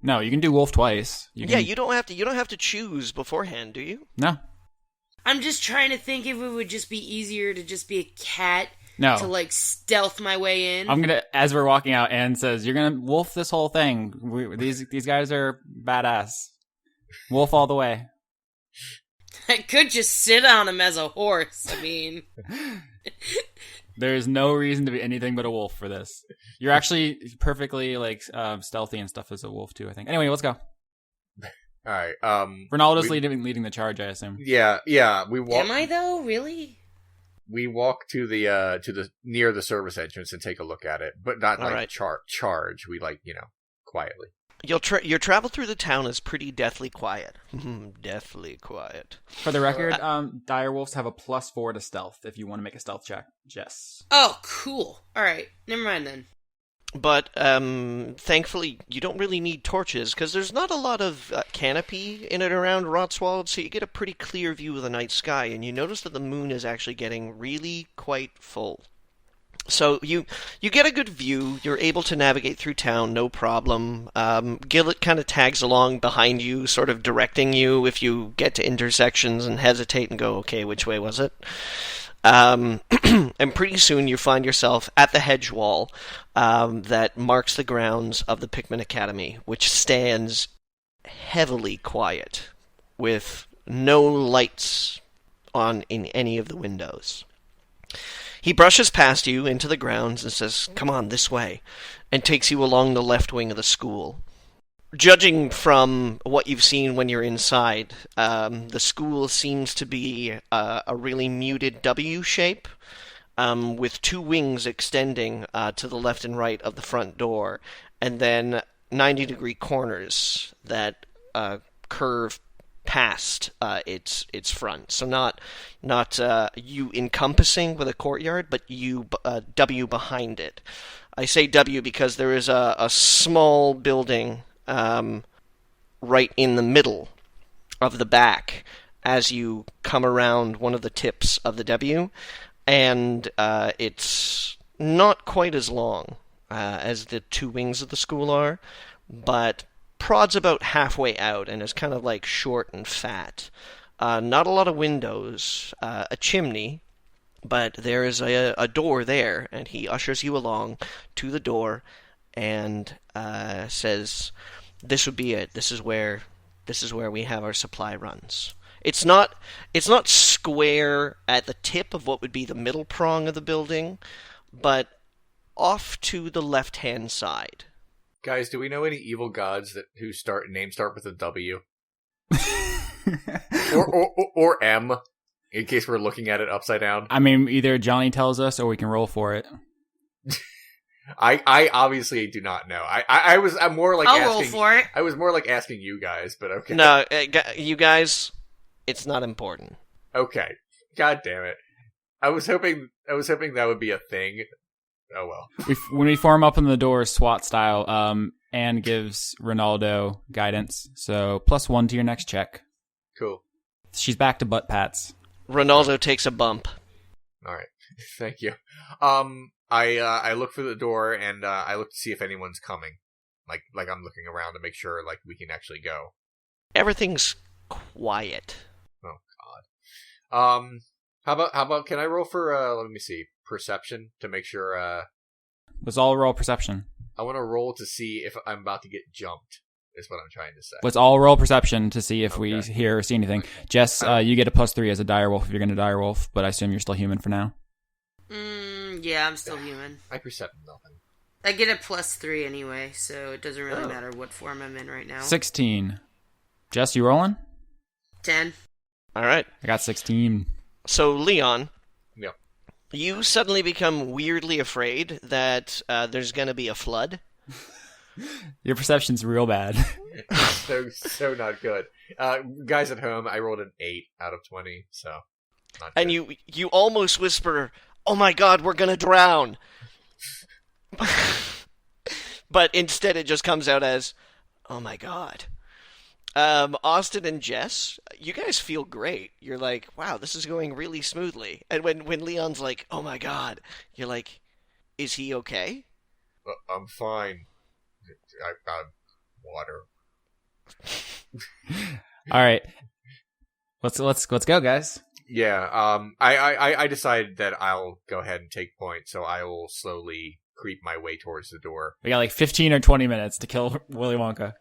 No, you can do wolf twice. Yeah, you don't have to choose beforehand, do you? No. I'm just trying to think if it would just be easier to just be a cat No. to, like, stealth my way in. I'm gonna, as we're walking out, Anne says, "You're gonna wolf this whole thing. These guys are badass. Wolf all the way." I could just sit on him as a horse. I mean, There's no reason to be anything but a wolf for this. You're actually perfectly like stealthy and stuff as a wolf too, I think. Anyway, let's go. All right. Ronaldo's leading the charge, I assume. Yeah. We walk. am I though? Really? We walk to the near the service entrance and take a look at it, but not All like right. charge. We quietly. Your travel through the town is pretty deathly quiet. Deathly quiet. For the record, dire wolves have a +4 to stealth if you want to make a stealth check. Jess. Oh, cool. All right, never mind then. But thankfully, you don't really need torches because there's not a lot of canopy in and around Rotswald, so you get a pretty clear view of the night sky, and you notice that the moon is actually getting really quite full. So you get a good view. You're able to navigate through town, no problem. Gillet kind of tags along behind you, sort of directing you if you get to intersections and hesitate and go, okay, which way was it? And pretty soon you find yourself at the hedge wall that marks the grounds of the Pikmin Academy, which stands heavily quiet, with no lights on in any of the windows. He brushes past you into the grounds and says, "Come on, this way," and takes you along the left wing of the school. Judging from what you've seen when you're inside, the school seems to be a really muted W shape, with 2 wings extending to the left and right of the front door, and then 90-degree corners that curve past its front. So not you encompassing with a courtyard, but you W behind it. I say W because there is a small building right in the middle of the back as you come around one of the tips of the W, and it's not quite as long as the 2 wings of the school are, but prods about halfway out and is kind of like short and fat. Not a lot of windows, a chimney, but there is a door there, and he ushers you along to the door and says, "This would be it. This is where we have our supply runs." It's not square at the tip of what would be the middle prong of the building, but off to the left-hand side. Guys, do we know any evil gods who names start with a W or M? In case we're looking at it upside down. I mean, either Johnny tells us or we can roll for it. I obviously do not know. I'm more like I'll asking, roll for it. I was more like asking you guys, but okay. No, you guys, it's not important. Okay. God damn it. I was hoping that would be a thing. Oh well. When we form up in the door SWAT style, Anne gives Rinaldo guidance, so +1 to your next check. Cool. She's back to butt pats. Ronaldo takes a bump. All right. Thank you. I look for the door and I look to see if anyone's coming. Like I'm looking around to make sure like we can actually go. Everything's quiet. Oh God. How about can I roll for let me see, perception to make sure Let's all roll perception. I want to roll to see if I'm about to get jumped. Is what I'm trying to say. Let's all roll perception to see if we Okay. hear or see anything. Jess, you get a +3 as a direwolf if you're going to direwolf, but I assume you're still human for now. Yeah, I'm still human. I percept nothing. I get a +3 anyway, so it doesn't really matter what form I'm in right now. 16. Jess, you rolling? 10. All right. I got 16. So, Leon, Yeah. you suddenly become weirdly afraid that there's going to be a flood. Your perception's real bad. so not good. Guys at home, I rolled an 8 out of 20, so not And good. you almost whisper, "Oh my God, we're going to drown." But instead it just comes out as, oh my god. Austin and Jess, you guys feel great. You're like, wow, this is going really smoothly. And when Leon's like, oh my god, you're like, is he okay? I'm fine. I've got water. All right, let's go, guys. Yeah. I decided that I'll go ahead and take point, so I will slowly creep my way towards the door. We got like 15 or 20 minutes to kill Willy Wonka.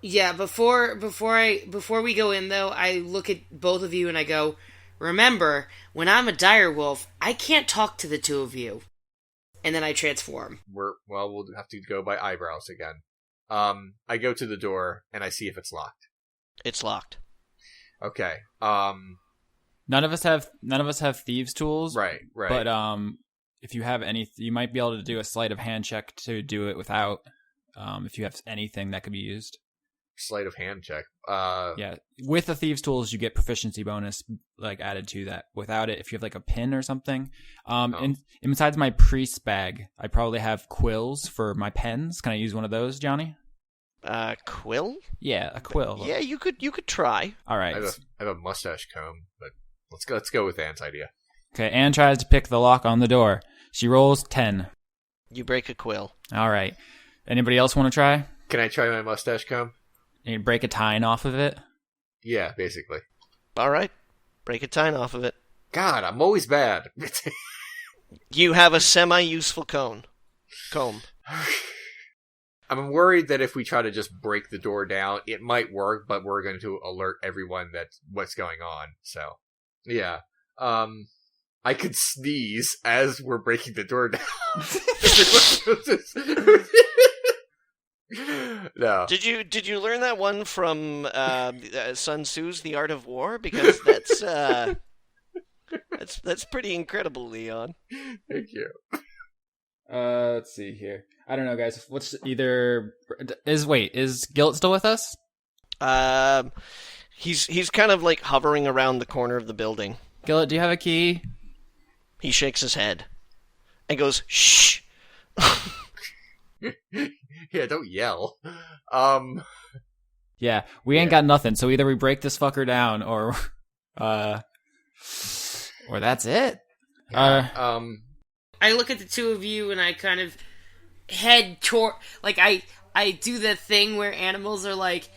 Yeah, before we go in though, I look at both of you and I go, remember, when I'm a dire wolf, I can't talk to the two of you. And then I transform. We'll have to go by eyebrows again. I go to the door and I see if it's locked. It's locked. Okay. None of us have thieves' tools. Right. But if you have any, you might be able to do a sleight of hand check to do it without. If you have anything that could be used. Sleight of hand check. Yeah, with the thieves' tools, you get proficiency bonus like added to that. Without it, if you have like a pin or something, and besides my priest's bag, I probably have quills for my pens. Can I use one of those, Johnny? Quill? Yeah, a quill. Yeah, you could try. All right. I have a mustache comb, but let's go with Anne's idea. Okay, Anne tries to pick the lock on the door. She rolls 10. You break a quill. All right. Anybody else want to try? Can I try my mustache comb? You break a tine off of it? Yeah, basically. All right. Break a tine off of it. God, I'm always bad. You have a semi-useful comb. I'm worried that if we try to just break the door down, it might work, but we're going to alert everyone that what's going on. So, yeah. I could sneeze as we're breaking the door down. No. Did you learn that one from Sun Tzu's The Art of War? Because that's pretty incredible, Leon. Thank you. Let's see here. I don't know, guys. Is Gilt still with us? He's kind of like hovering around the corner of the building. Gilt, do you have a key? He shakes his head and goes, shh. Yeah, don't yell. Yeah, we ain't got nothing, so either we break this fucker down or that's it. I look at the two of you and I kind of head toward, like, I do the thing where animals are like,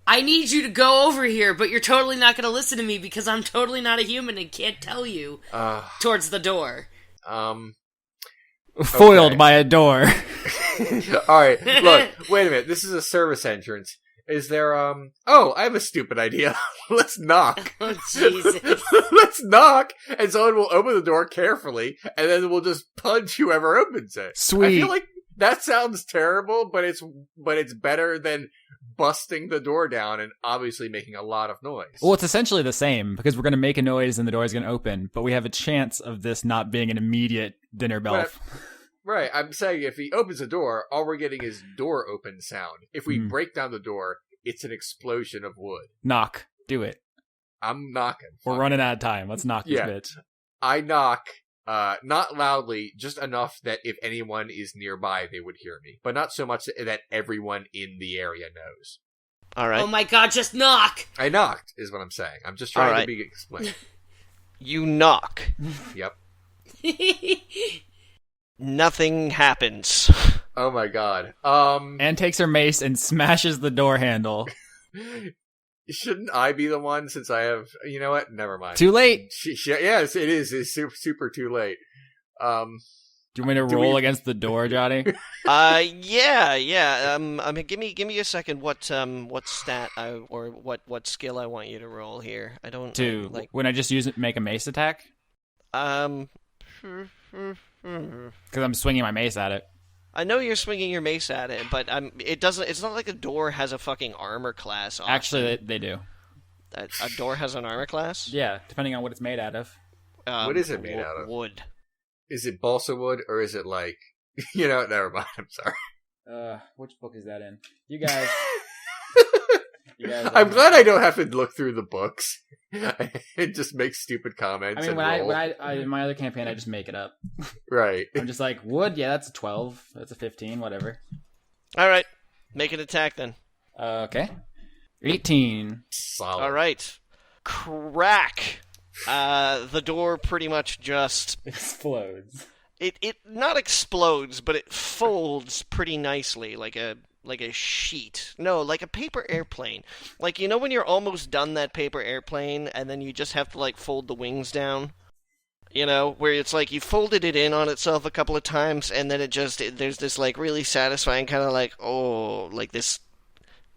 I need you to go over here, but you're totally not going to listen to me because I'm totally not a human and can't tell you, towards the door. Foiled by a door. Alright, look, wait a minute, this is a service entrance. Is there, oh, I have a stupid idea. Let's knock. Oh, Jesus. Let's knock, and someone will open the door carefully, and then we'll just punch whoever opens it. Sweet. I feel like that sounds terrible, but it's better than busting the door down and obviously making a lot of noise. Well, it's essentially the same, because we're going to make a noise and the door is going to open, but we have a chance of this not being an immediate dinner bell. Right, I'm saying if he opens the door, all we're getting is door open sound. If we break down the door, it's an explosion of wood. Knock. Do it. I'm knocking. We're running out of time. Let's knock this bitch. I knock, not loudly, just enough that if anyone is nearby, they would hear me. But not so much that everyone in the area knows. All right. Oh my god, just knock! I knocked, is what I'm saying. I'm just trying to be explained. You knock. Yep. Nothing happens. Oh my god. Anne takes her mace and smashes the door handle. Shouldn't I be the one since I have... You know what? Never mind. Too late. Yes, it is. It's super, super too late. Do you want me to roll against the door, Johnny? Yeah. Give me a second. What stat or what skill I want you to roll here? I don't when I just make a mace attack. Because I'm swinging my mace at it. I know you're swinging your mace at it, but it's not like a door has a fucking armor class. Austin. Actually, they do. A door has an armor class? Yeah, depending on what it's made out of. What is it made out of? Wood. Is it balsa wood, or is it like... You know, never mind, I'm sorry. Which book is that in? You guys... I'm glad I don't have to look through the books and just make stupid comments. I mean, when I in my other campaign, I just make it up. Right. I'm just like, wood, yeah, that's a 12. That's a 15, whatever. All right. Make an attack then. Okay. 18. Solid. All right. Crack. The door pretty much just Explodes. It not explodes, but it folds pretty nicely, like a sheet. No, like a paper airplane. Like, you know when you're almost done that paper airplane, and then you just have to, like, fold the wings down? You know, where it's like you folded it in on itself a couple of times, and then there's this, like, really satisfying kind of like, oh, like this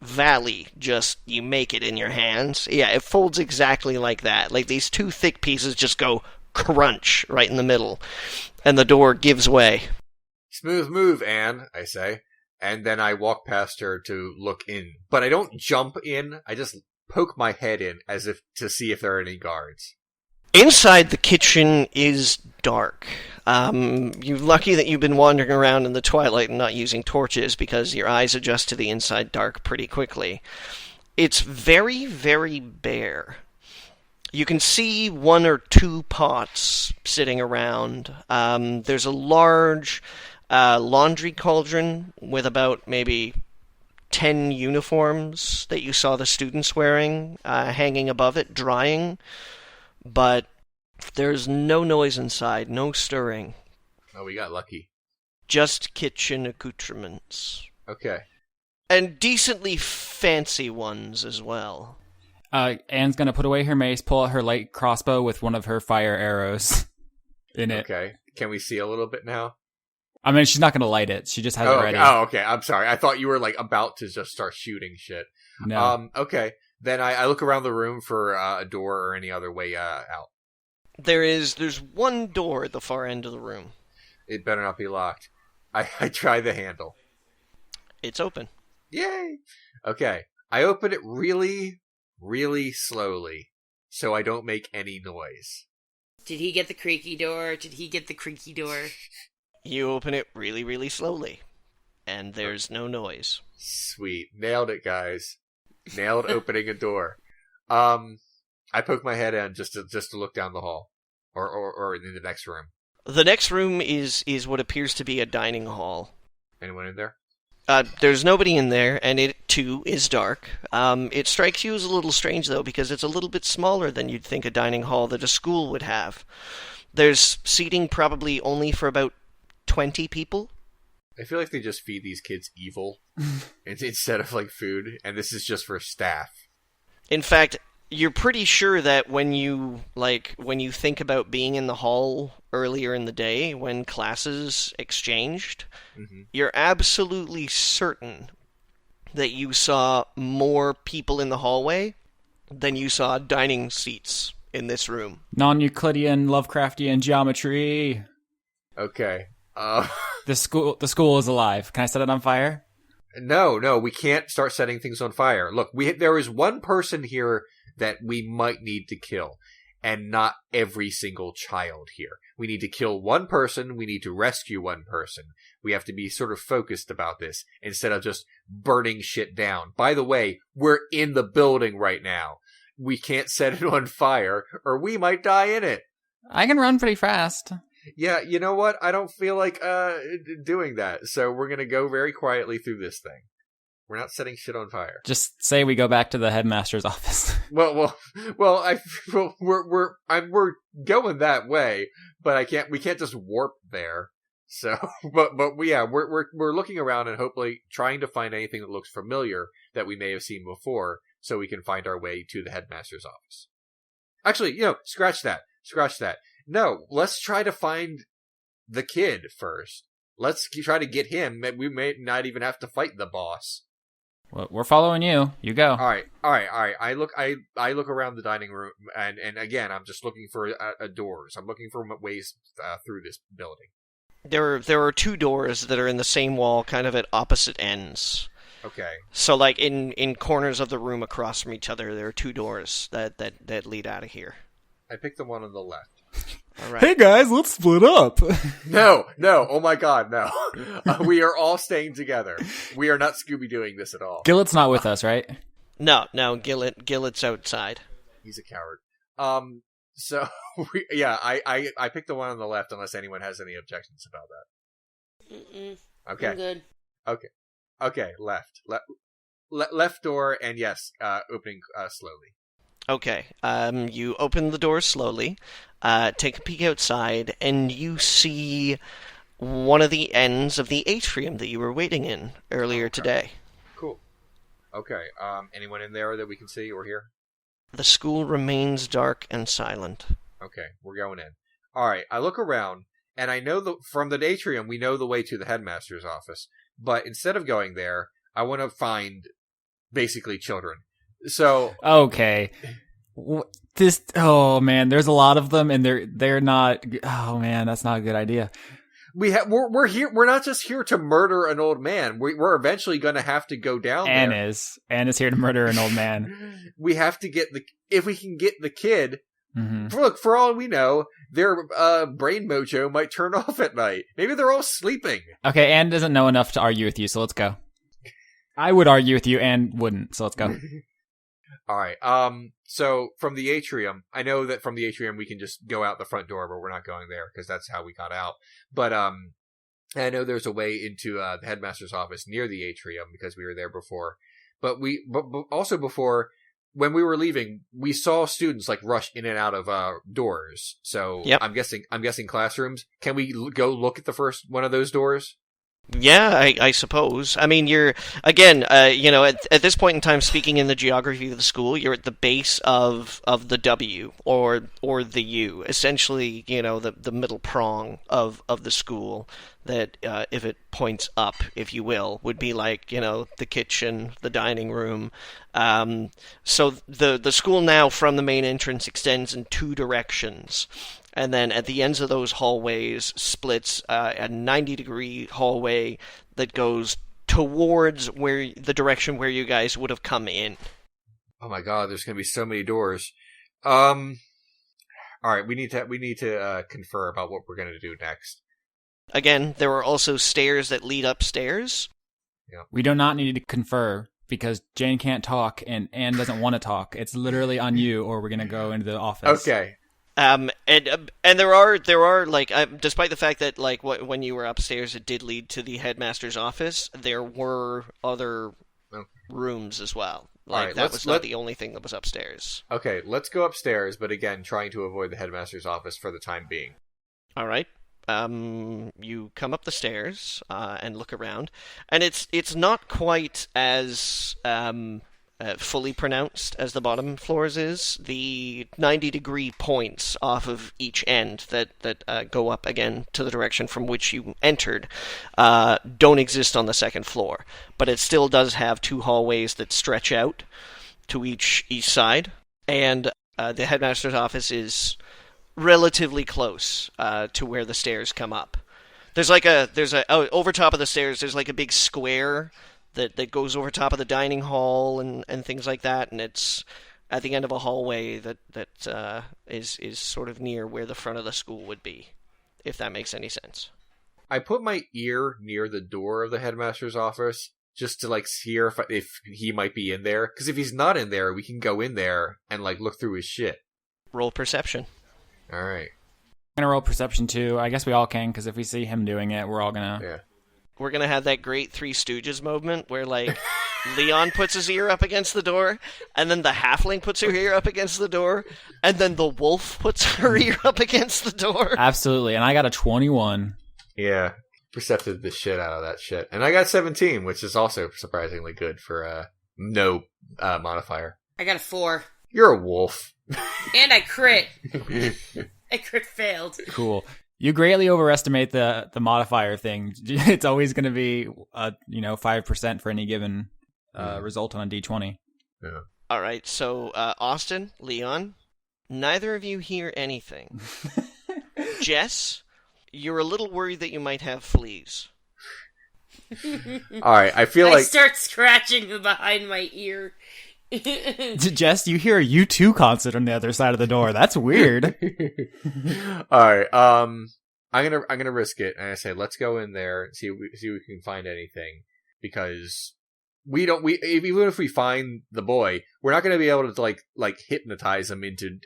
valley, just, you make it in your hands. Yeah, it folds exactly like that. Like, these two thick pieces just go crunch right in the middle, and the door gives way. Smooth move, Anne, I say. And then I walk past her to look in. But I don't jump in, I just poke my head in as if to see if there are any guards. Inside the kitchen is dark. You're lucky that you've been wandering around in the twilight and not using torches, because your eyes adjust to the inside dark pretty quickly. It's very, very bare. You can see one or two pots sitting around. There's a large laundry cauldron with about maybe 10 uniforms that you saw the students wearing hanging above it, drying. But there's no noise inside, no stirring. Oh, we got lucky. Just kitchen accoutrements. Okay. And decently fancy ones as well. Anne's gonna put away her mace, pull out her light crossbow with one of her fire arrows in it. Okay. Can we see a little bit now? I mean, she's not gonna light it. She just has it ready. Oh, okay. I'm sorry. I thought you were, like, about to just start shooting shit. No. Okay. Then I look around the room for a door or any other way out. There's one door at the far end of the room. It better not be locked. I try the handle. It's open. Yay! Okay. I open it really, really slowly, so I don't make any noise. Did he get the creaky door? You open it really, really slowly, and there's no noise. Sweet. Nailed it, guys. Nailed opening a door. I poke my head in just to look down the hall. Or in the next room. The next room is what appears to be a dining hall. Anyone in there? There's nobody in there, and it, too, is dark. It strikes you as a little strange, though, because it's a little bit smaller than you'd think a dining hall that a school would have. There's seating probably only for about 20 people. I feel like they just feed these kids evil instead of, like, food, and this is just for staff. In fact, you're pretty sure that when you think about being in the hall earlier in the day when classes exchanged, you're absolutely certain that you saw more people in the hallway than you saw dining seats in this room. Non-Euclidean, Lovecraftian geometry. Okay. The school is alive. Can I set it on fire? No, we can't start setting things on fire. Look, there is one person here that we might need to kill, and not every single child here. We need to kill one person, we need to rescue one person. We have to be sort of focused about this, instead of just burning shit down. By the way, we're in the building right now. We can't set it on fire, or we might die in it. I can run pretty fast. Yeah, you know what? I don't feel like doing that, so we're gonna go very quietly through this thing. We're not setting shit on fire. Just say we go back to the headmaster's office. Well, we're going that way, but we can't just warp there. So, but yeah, we're looking around and hopefully trying to find anything that looks familiar that we may have seen before, so we can find our way to the headmaster's office. Actually, scratch that. No, let's try to find the kid first. Let's try to get him. We may not even have to fight the boss. Well, we're following you. You go. All right. I look around the dining room, and again, I'm just looking for doors. I'm looking for ways through this building. There are two doors that are in the same wall, kind of at opposite ends. Okay. So, like, in corners of the room across from each other, there are two doors that lead out of here. I picked the one on the left. All right. Hey guys, let's split up. No, oh my god, no. We are all staying together. We are not Scooby-Dooing this at all. Gillet's not with us, right? No, Gillet's outside. He's a coward. So I picked the one on the left unless anyone has any objections about that. Mm-mm. Okay. I'm good. Okay, left door, and yes, opening slowly. Okay, you open the door slowly, take a peek outside, and you see one of the ends of the atrium that you were waiting in earlier today. Cool. Okay, anyone in there that we can see or hear? The school remains dark and silent. Okay, we're going in. Alright, I look around, and I know from the atrium, we know the way to the headmaster's office, but instead of going there, I want to find, basically, children. So... Okay. Oh man, there's a lot of them, and they're not... Oh man, that's not a good idea. We're here. We're not just here to murder an old man. We're eventually going to have to go down there. Anne is here to murder an old man. We have to get if we can get the kid. Mm-hmm. Look, for all we know, their brain mojo might turn off at night. Maybe they're all sleeping. Okay, Anne doesn't know enough to argue with you, so let's go. I would argue with you, Anne wouldn't, so let's go. All right. So from the atrium, I know that from the atrium we can just go out the front door, but we're not going there because that's how we got out. But I know there's a way into the headmaster's office near the atrium because we were there before. But also before, when we were leaving, we saw students like rush in and out of doors. So yep. I'm guessing classrooms. Can we go look at the first one of those doors? Yeah, I suppose. I mean, you're, again, at this point in time, speaking in the geography of the school, you're at the base of the W or the U, essentially, the middle prong of the school that, if it points up, if you will, would be like, the kitchen, the dining room. So the school now from the main entrance extends in two directions. And then at the ends of those hallways splits a 90-degree hallway that goes towards the direction where you guys would have come in. Oh my god, there's going to be so many doors. All right, we need to confer about what we're going to do next. Again, there are also stairs that lead upstairs. Yeah. We do not need to confer because Jayne can't talk and Anne doesn't want to talk. It's literally on you, or we're going to go into the office. Okay. And there are like, despite the fact that like when you were upstairs it did lead to the headmaster's office, there were other rooms as well. Like right, that was not the only thing that was upstairs. Okay, let's go upstairs, but again, trying to avoid the headmaster's office for the time being. All right. You come up the stairs and look around, and it's not quite as fully pronounced as the bottom floors is. The 90-degree points off of each end that go up again to the direction from which you entered don't exist on the second floor, but it still does have two hallways that stretch out to each side, and the headmaster's office is relatively close to where the stairs come up. There's over top of the stairs there's like a big square that goes over top of the dining hall and things like that, and it's at the end of a hallway that is sort of near where the front of the school would be, if that makes any sense. I put my ear near the door of the headmaster's office just to like hear if he might be in there, because if he's not in there, we can go in there and like look through his shit. Roll perception. All right. I'm gonna roll perception too. I guess we all can, because if we see him doing it, we're all gonna. Yeah. We're going to have that great Three Stooges moment where, like, Leon puts his ear up against the door, and then the halfling puts her ear up against the door, and then the wolf puts her ear up against the door. Absolutely, and I got a 21. Yeah, percepted the shit out of that shit. And I got 17, which is also surprisingly good for no modifier. I got a 4. You're a wolf. And I crit. I crit failed. Cool. You greatly overestimate the modifier thing. It's always going to be 5% for any given result on a d20. Yeah. All right, so Austin, Leon, neither of you hear anything. Jess, you're a little worried that you might have fleas. All right, I feel like I start scratching behind my ear. Jess, you hear a U2 concert on the other side of the door. That's weird. All right, I'm gonna risk it, and I say let's go in there and see if we can find anything, because even if we find the boy, we're not going to be able to like hypnotize him into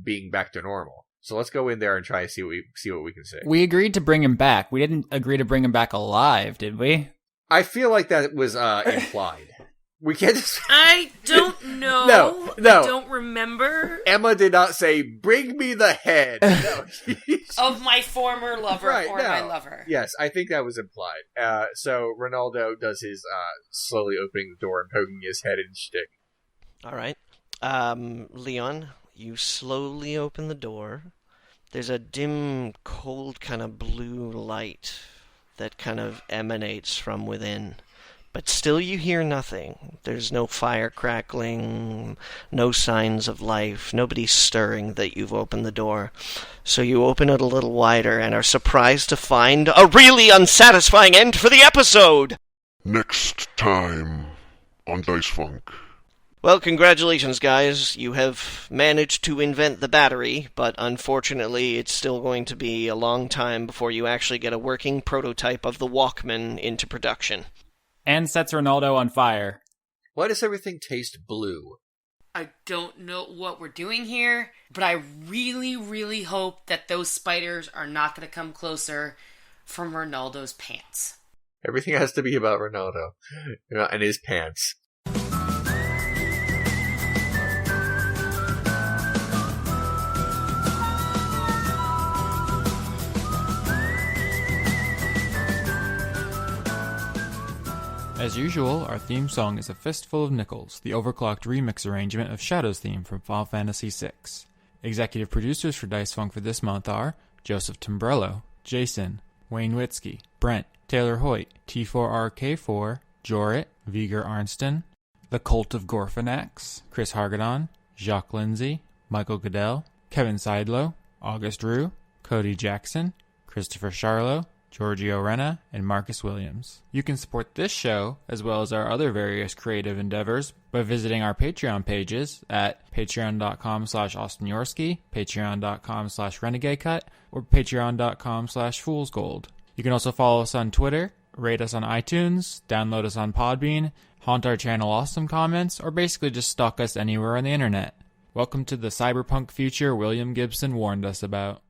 being back to normal. So let's go in there and try to see what we can say. We agreed to bring him back. We didn't agree to bring him back alive, did we? I feel like that was implied. We can't just... I don't know. No. I don't remember. Emma did not say, "Bring me the head." No. Of my former lover my lover. Yes, I think that was implied. So Rinaldo does his slowly opening the door and poking his head and shtick. All right. Leon, you slowly open the door. There's a dim, cold kind of blue light that kind of emanates from within. But still you hear nothing. There's no fire crackling, no signs of life, nobody stirring that you've opened the door. So you open it a little wider and are surprised to find a really unsatisfying end for the episode! Next time on Dice Funk. Well, congratulations, guys. You have managed to invent the battery, but unfortunately it's still going to be a long time before you actually get a working prototype of the Walkman into production. And sets Rinaldo on fire. Why does everything taste blue? I don't know what we're doing here, but I really, really hope that those spiders are not going to come closer from Rinaldo's pants. Everything has to be about Rinaldo and his pants. As usual, our theme song is A Fistful of Nickels, the overclocked remix arrangement of Shadow's theme from Final Fantasy VI. Executive producers for Dice Funk for this month are Joseph Timbrello, Jason, Wayne Witzke, Brent, Taylor Hoyt, T4RK4, Jorit, Viger Arnston, The Cult of Gorfanax, Chris Hargadon, Jacques Lindsay, Michael Goodell, Kevin Seidlow, August Rue, Cody Jackson, Christopher Charlo, Giorgio Renna, and Marcus Williams. You can support this show, as well as our other various creative endeavors, by visiting our Patreon pages at patreon.com/AustinYorsky, patreon.com/RenegadeCut, or patreon.com/FoolsGold. You can also follow us on Twitter, rate us on iTunes, download us on Podbean, haunt our channel awesome comments, or basically just stalk us anywhere on the internet. Welcome to the cyberpunk future William Gibson warned us about.